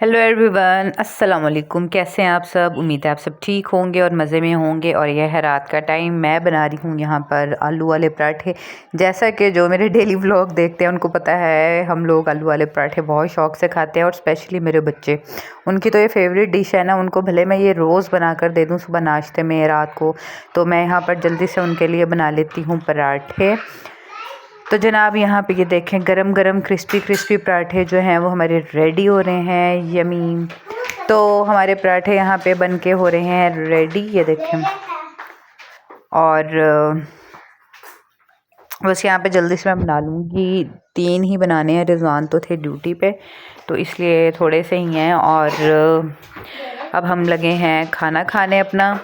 Hello everyone, अस्सलाम वालेकुम। कैसे हैं आप सब? उम्मीद है आप सब ठीक होंगे और मज़े में होंगे। और यह है रात का टाइम। मैं बना रही हूँ यहाँ पर आलू वाले पराठे। जैसा कि जो मेरे डेली व्लॉग देखते हैं उनको पता है, हम लोग आलू वाले पराठे बहुत शौक़ से खाते हैं। और स्पेशली मेरे बच्चे, उनकी तो ये फेवरेट डिश है ना। उनको भले मैं ये रोज़ बना कर दे दूँ सुबह नाश्ते में, रात को, तो मैं यहाँ पर जल्दी से उनके लिए बना लेती हूँ पराठे। तो जनाब यहाँ पे ये देखें, गरम गरम क्रिस्पी क्रिस्पी पराठे जो हैं वो हमारे रेडी हो रहे हैं। यमी। तो हमारे पराठे यहाँ पे बन के हो रहे हैं रेडी, ये देखें। और बस यहाँ पे जल्दी से मैं बना लूँगी। 3 ही बनाने हैं, रिजवान तो थे ड्यूटी पे, तो इसलिए थोड़े से ही हैं। और अब हम लगे हैं खाना खाने अपना।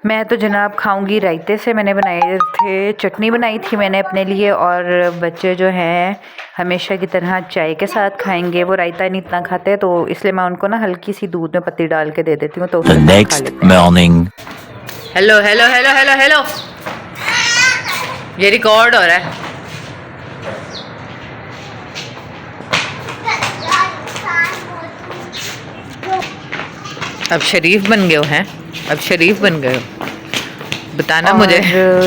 मैं तो जनाब खाऊंगी रायते से। मैंने बनाए थे, चटनी बनाई थी मैंने अपने लिए। और बच्चे जो हैं हमेशा की तरह चाय के साथ खाएंगे। वो रायता नहीं इतना खाते, तो इसलिए मैं उनको ना हल्की सी दूध में पत्ती डाल के दे देती हूँ, तो उसके साथ खा लेते हैं। Hello hello hello hello hello, ये रिकॉर्ड हो रहा है। अब शरीफ बन गए हो हैं, अब शरीफ बन गए हो, बताना मुझे।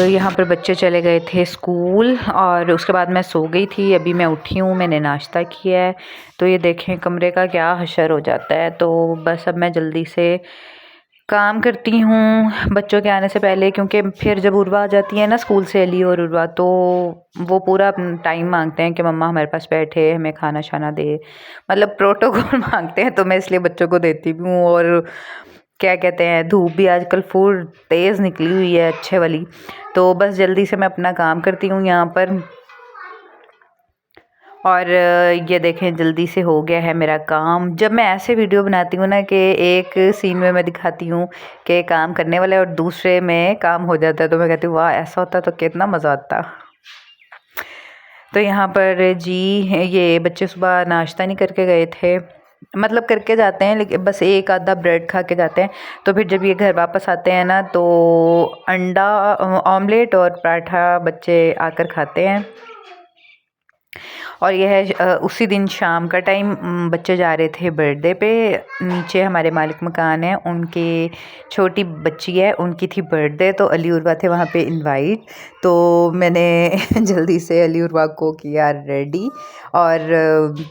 यहाँ पर बच्चे चले गए थे स्कूल और उसके बाद मैं सो गई थी। अभी मैं उठी हूँ, मैंने नाश्ता किया है। तो ये देखें कमरे का क्या हशर हो जाता है। तो बस अब मैं जल्दी से काम करती हूँ बच्चों के आने से पहले, क्योंकि फिर जब उर्वा आ जाती है ना स्कूल से, अली और उर्वा, तो वो पूरा टाइम मांगते हैं कि मम्मा हमारे पास बैठे, हमें खाना शाना दे, मतलब प्रोटोकॉल मांगते हैं। तो मैं इसलिए बच्चों को देती भी हूँ। और क्या कहते हैं, धूप भी आजकल फुल तेज़ निकली हुई है, अच्छे वाली। तो बस जल्दी से मैं अपना काम करती हूँ यहाँ पर। और ये देखें जल्दी से हो गया है मेरा काम। जब मैं ऐसे वीडियो बनाती हूँ ना कि एक सीन में मैं दिखाती हूँ कि काम करने वाला है और दूसरे में काम हो जाता है, तो मैं कहती हूँ वाह, ऐसा होता तो कितना मज़ा आता। तो यहाँ पर जी ये बच्चे सुबह नाश्ता नहीं करके गए थे, मतलब करके जाते हैं लेकिन बस एक आधा ब्रेड खा के जाते हैं। तो फिर जब ये घर वापस आते हैं ना, तो अंडा ऑमलेट और पराठा बच्चे आकर खाते हैं। और यह है उसी दिन शाम का टाइम, बच्चे जा रहे थे बर्थडे पे। नीचे हमारे मालिक मकान है, उनके छोटी बच्ची है, उनकी थी बर्थडे, तो अली उर्वा थे वहाँ पे इनवाइट। तो मैंने जल्दी से अली उर्वा को किया रेडी। और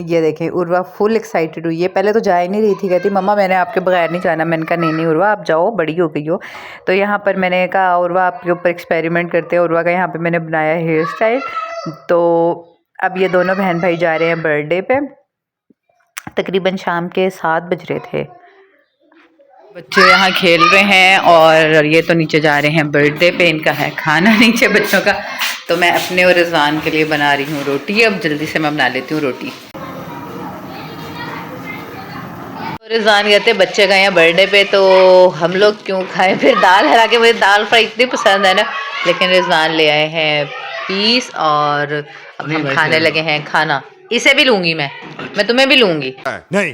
ये देखें उर्वा फुल एक्साइटेड हुई है। पहले तो जा ही नहीं रही थी, कहती मम्मा मैंने आपके बगैर नहीं जाना। मैंने कहा नहीं नहीं उर्वा आप जाओ, बड़ी हो गई हो। तो यहाँ पर मैंने कहा उर्वा आपके ऊपर एक्सपेरिमेंट करते हैं। उर्वा का यहाँ पे मैंने बनाया हेयर स्टाइल। तो अब ये दोनों बहन भाई जा रहे हैं बर्थडे पे। तकरीबन शाम के 7 बज रहे थे। बच्चे यहाँ खेल रहे हैं और ये तो नीचे जा रहे हैं बर्थडे पे। इनका है खाना नीचे बच्चों का। तो मैं अपने और रिजवान के लिए बना रही हूँ रोटी। अब जल्दी से मैं बना लेती हूँ रोटी। रिजवान कहते बच्चे गए हैं बर्थडे पे तो हम लोग क्यों खाएं फिर दाल। हालांकि मुझे दाल फ्राई इतनी पसंद है ना, लेकिन रिजवान ले आए हैं पीस और अब हम खाने लगे हैं खाना। इसे भी लूंगी मैं तुम्हें भी लूंगी। नहीं।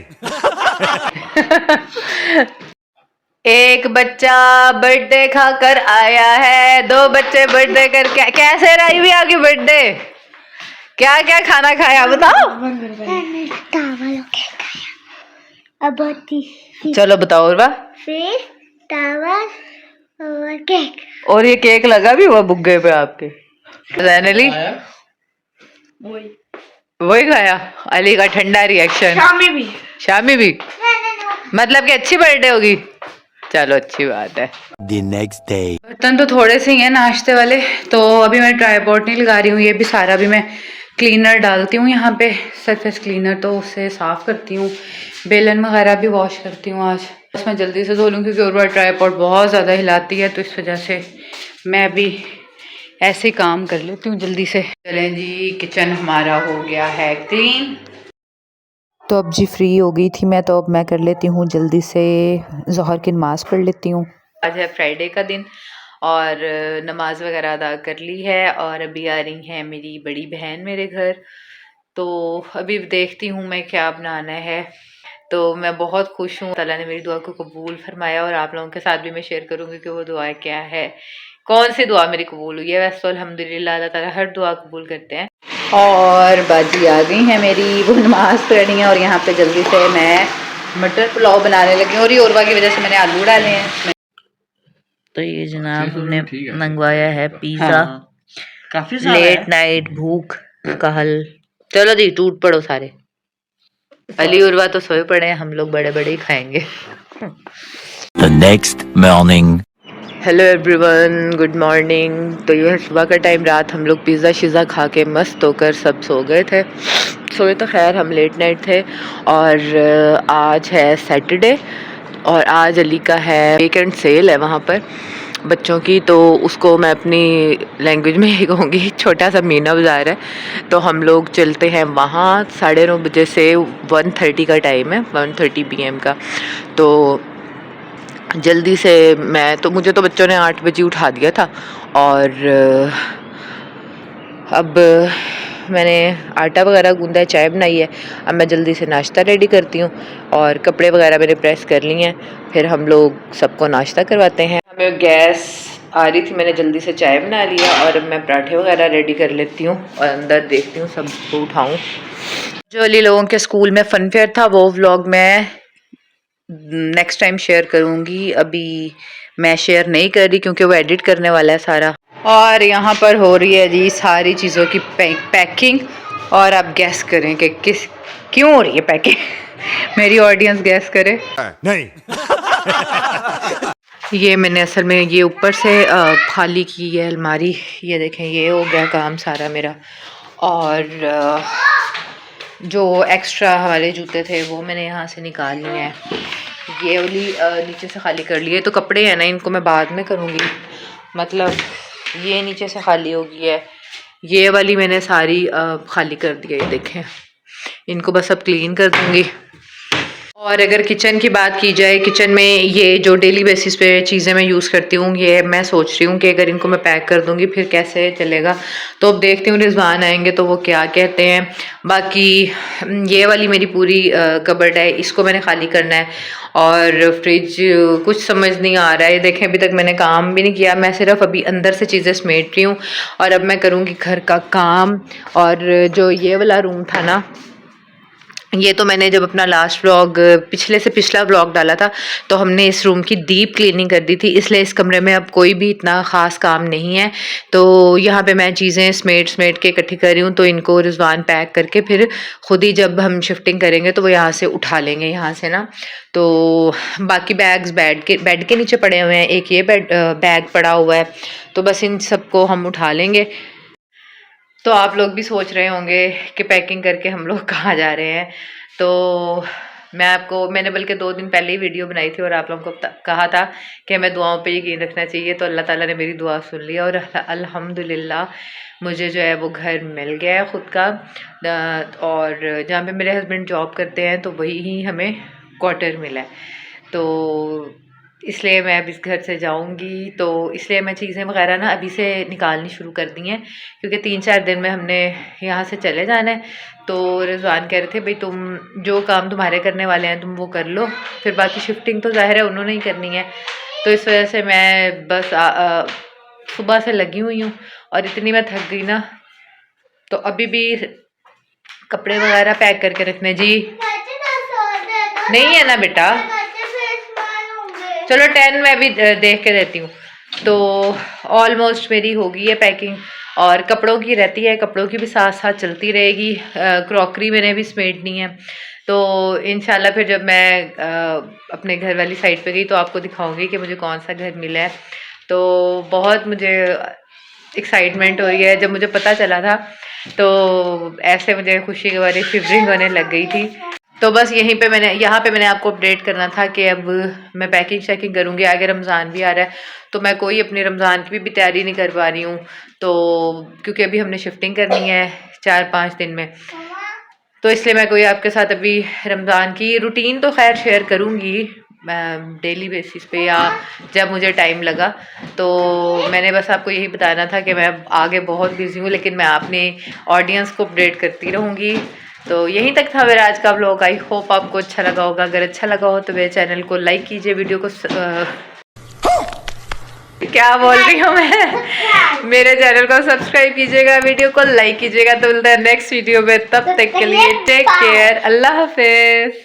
एक बच्चा बर्थडे खाकर आया है, 2 बच्चे बर्थडे करके। कैसे रही हुई आपकी बर्थडे? क्या क्या खाना खाया बताओ। चलो बताओ उर्वा। फिश, चावल और केक। और ये केक लगा भी हुआ बुग्गे पे आपके? अली वही खाया। अली का ठंडा रिएक्शन। शामी भी मतलब कि अच्छी बर्थडे होगी। चलो अच्छी बात है। The next day. बर्तन तो थोड़े से ही हैं नाश्ते वाले, तो अभी मैं ट्राइपॉड नहीं लगा रही हूँ। ये भी सारा भी मैं क्लीनर डालती हूँ यहाँ पे, सरफेस क्लीनर, तो उससे साफ़ करती हूँ। बेलन वगैरह भी वॉश करती हूँ आज। बस मैं जल्दी से धो लूँ क्योंकि और बार ट्राइपॉड बहुत ज़्यादा हिलाती है, तो इस वजह से मैं भी ऐसे काम कर लेती हूँ जल्दी से। चलें जी, किचन हमारा हो गया है क्लीन। तो अब जी फ्री हो गई थी मैं, तो अब मैं कर लेती हूँ जल्दी से ज़ोहर की नमाज़ पढ़ लेती हूँ। आज है फ्राइडे का दिन और नमाज वगैरह अदा कर ली है। और अभी आ रही हैं मेरी बड़ी बहन मेरे घर, तो अभी देखती हूँ मैं क्या बनाना है। तो मैं बहुत खुश हूँ, अल्लाह ने मेरी दुआ को कबूल फरमाया। और आप लोगों के साथ भी मैं शेयर करूँगी कि वो दुआ क्या है, कौन सी दुआ मेरी कबूल हुई है। वैसे तो अल्हम्दुलिल्लाह अल्लाह ताला हर दुआ कबूल करते हैं। और बाजी आ गई है मेरी, वो नमाज पढ़ रही है और यहाँ पे जल्दी से मैं मटर पुलाव बनाने लगी हूँ। और ये औरवा की वजह से मैंने आलू डाले हैं। तो ये जनाब हमने मंगवाया है पिज़्ज़ा। काफी लेट नाइट भूख का हल। चलो जी टूट पड़ो सारे। अली उर्वा तो सोए पड़े हैं, हम लोग बड़े बड़े ही खाएंगे। The next morning. Hello everyone, good morning. तो ये सुबह का टाइम, रात हम लोग पिज़्ज़ा शिज़्ज़ा खा के मस्त होकर सब सो गए थे। सोए तो खैर हम लेट नाइट थे। और आज है सैटरडे और आज अली का है वीकेंड सेल है वहाँ पर बच्चों की। तो उसको मैं अपनी लैंग्वेज में ही कहूँगी, छोटा सा मीना बाज़ार है। तो हम लोग चलते हैं वहाँ 9:30 बजे से 1:30 का टाइम है, 1:30 PM का। तो जल्दी से मुझे तो बच्चों ने 8 बजे उठा दिया था। और अब मैंने आटा वगैरह गूंदा है, चाय बनाई है। अब मैं जल्दी से नाश्ता रेडी करती हूँ और कपड़े वगैरह मैंने प्रेस कर लिए हैं। फिर हम लोग सबको नाश्ता करवाते हैं। हमें गैस आ रही थी, मैंने जल्दी से चाय बना लिया और अब मैं पराठे वगैरह रेडी कर लेती हूँ और अंदर देखती हूँ सबको उठाऊँ। जो अली लोगों के स्कूल में फ़न फेयर था वो व्लॉग मैं नेक्स्ट टाइम शेयर करूँगी। अभी मैं शेयर नहीं कर रही क्योंकि वो एडिट करने वाला है सारा। और यहाँ पर हो रही है जी सारी चीज़ों की पैकिंग। और आप गैस करें कि क्यों हो रही है पैकिंग। मेरी ऑडियंस गैस करे। नहीं। ये मैंने असल में ये ऊपर से खाली की है अलमारी। ये देखें, ये हो गया काम सारा मेरा। और जो एक्स्ट्रा हमारे जूते थे वो मैंने यहाँ से निकाल लिए हैं। ये वाली नीचे से खाली कर लिए। तो कपड़े हैं ना, इनको मैं बाद में करूँगी। मतलब ये नीचे से खाली हो गई है, ये वाली मैंने सारी खाली कर दी है। ये देखें, इनको बस अब क्लीन कर दूँगी। और अगर किचन की बात की जाए, किचन में ये जो डेली बेसिस पे चीज़ें मैं यूज़ करती हूँ, ये मैं सोच रही हूँ कि अगर इनको मैं पैक कर दूँगी फिर कैसे चलेगा। तो अब देखती हूँ रिजवान आएंगे तो वो क्या कहते हैं। बाकी ये वाली मेरी पूरी कबर्ड है, इसको मैंने खाली करना है। और फ्रिज कुछ समझ नहीं आ रहा है। देखें अभी तक मैंने काम भी नहीं किया, मैं सिर्फ अभी अंदर से चीज़ें समेट रही हूँ। और अब मैं करूँगी घर का काम। और जो ये वाला रूम था ना, ये तो मैंने जब अपना लास्ट व्लॉग पिछले से पिछला व्लॉग डाला था तो हमने इस रूम की डीप क्लीनिंग कर दी थी, इसलिए इस कमरे में अब कोई भी इतना ख़ास काम नहीं है। तो यहाँ पे मैं चीज़ें समेट के इकट्ठी कर रही हूँ। तो इनको रिजवान पैक करके फिर ख़ुद ही जब हम शिफ्टिंग करेंगे तो वो यहाँ से उठा लेंगे यहाँ से ना। तो बाकी बैग्स बेड के नीचे पड़े हुए हैं, एक ये बैग पड़ा हुआ है। तो बस इन सबको हम उठा लेंगे। तो आप लोग भी सोच रहे होंगे कि पैकिंग करके हम लोग कहाँ जा रहे हैं। तो मैंने बल्कि 2 दिन पहले ही वीडियो बनाई थी और आप लोगों को कहा था कि हमें दुआओं पे यकीन रखना चाहिए। तो अल्लाह ताला ने मेरी दुआ सुन लिया और अल्हम्दुलिल्लाह मुझे जो है वो घर मिल गया है ख़ुद का। और जहाँ पे मेरे हस्बैंड जॉब करते हैं तो वही ही हमें क्वार्टर मिला है। तो इसलिए मैं अब इस घर से जाऊंगी। तो इसलिए मैं चीज़ें वगैरह ना अभी से निकालनी शुरू कर दी हैं क्योंकि 3-4 दिन में हमने यहाँ से चले जाना है। तो रिजवान कह रहे थे भाई तुम जो काम तुम्हारे करने वाले हैं तुम वो कर लो, फिर बाकी शिफ्टिंग तो ज़ाहिर है उन्होंने ही करनी है। तो इस वजह से मैं बस सुबह से लगी हुई हूँ और इतनी मैं थक गई ना। तो अभी भी कपड़े वगैरह पैक करके रखने। जी नहीं है ना बेटा, चलो 10 मैं भी देख के देती हूँ। तो ऑलमोस्ट मेरी हो गई है पैकिंग और कपड़ों की रहती है, कपड़ों की भी साथ साथ चलती रहेगी। क्रॉकरी मैंने भी समेटनी है। तो इंशाल्लाह फिर जब मैं अपने घर वाली साइड पे गई तो आपको दिखाऊंगी कि मुझे कौन सा घर मिला है। तो बहुत मुझे एक्साइटमेंट हो रही है। जब मुझे पता चला था तो ऐसे मुझे खुशी के बारे शिवरिंग होने लग गई थी। तो बस यहाँ पे मैंने आपको अपडेट करना था कि अब मैं पैकिंग शैकिंग करूँगी। आगे रमज़ान भी आ रहा है तो मैं कोई अपनी रमज़ान की भी तैयारी नहीं कर पा रही हूँ। तो क्योंकि अभी हमने शिफ्टिंग करनी है 4-5 दिन में, तो इसलिए मैं कोई आपके साथ अभी रमज़ान की रूटीन तो खैर शेयर करूँगी डेली बेसिस पे या जब मुझे टाइम लगा। तो मैंने बस आपको यही बताना था कि मैं आगे बहुत बिज़ी हूँ लेकिन मैं अपने ऑडियंस को अपडेट करती रहूँगी। तो यहीं तक था मेरा आज का व्लॉग। आई होप आपको अच्छा लगा होगा। अगर अच्छा लगा हो तो मेरे चैनल को लाइक कीजिए, वीडियो को क्या बोल रही हूँ मैं। मेरे चैनल को सब्सक्राइब कीजिएगा, वीडियो को लाइक कीजिएगा। तो मिलते हैं नेक्स्ट वीडियो में, तब तक के लिए टेक केयर, अल्लाह हाफिज।